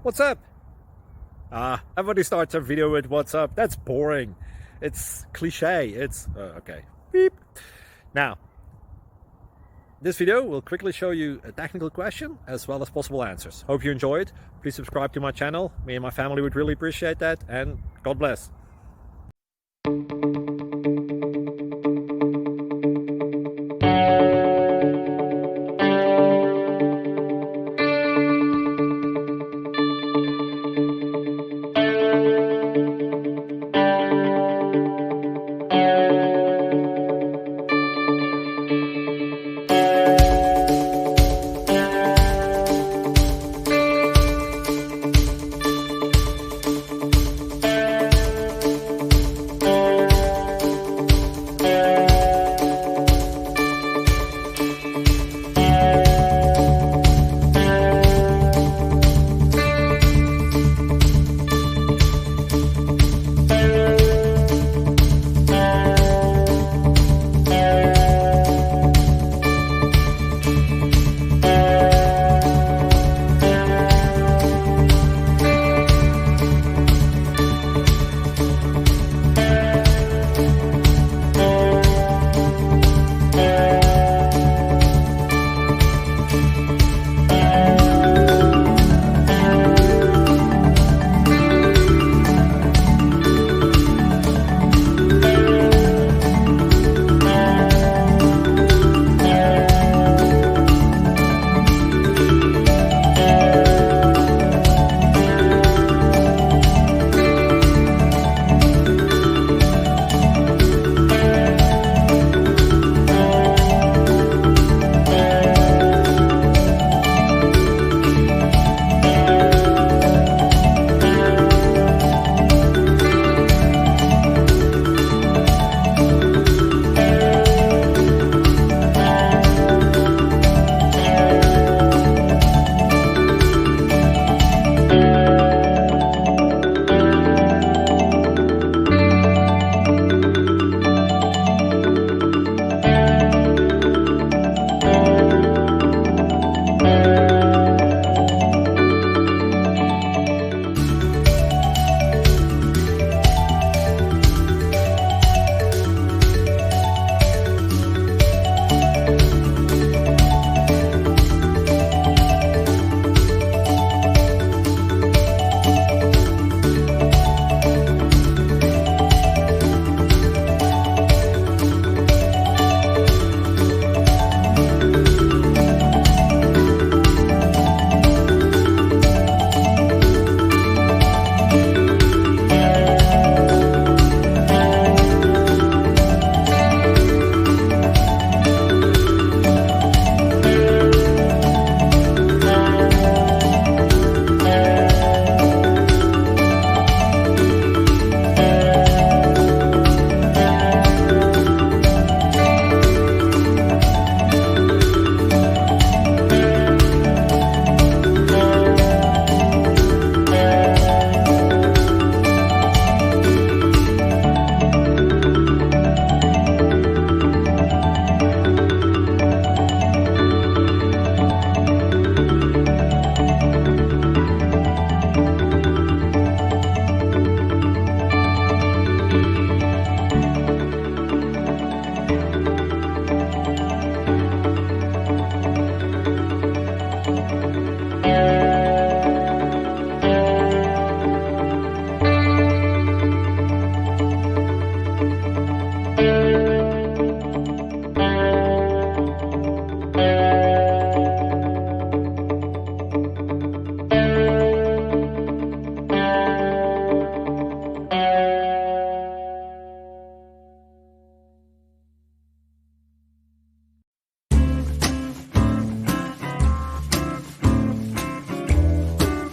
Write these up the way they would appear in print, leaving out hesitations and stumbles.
What's up? Everybody starts a video with what's up. That's boring. It's cliche. It's okay. Beep. Now, this video will quickly show you a technical question as well as possible answers. Hope you enjoy it. Please subscribe to my channel. Me and my family would really appreciate that, and God bless.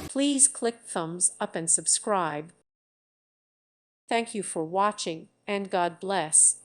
Please click thumbs up and subscribe. Thank you for watching, and God bless.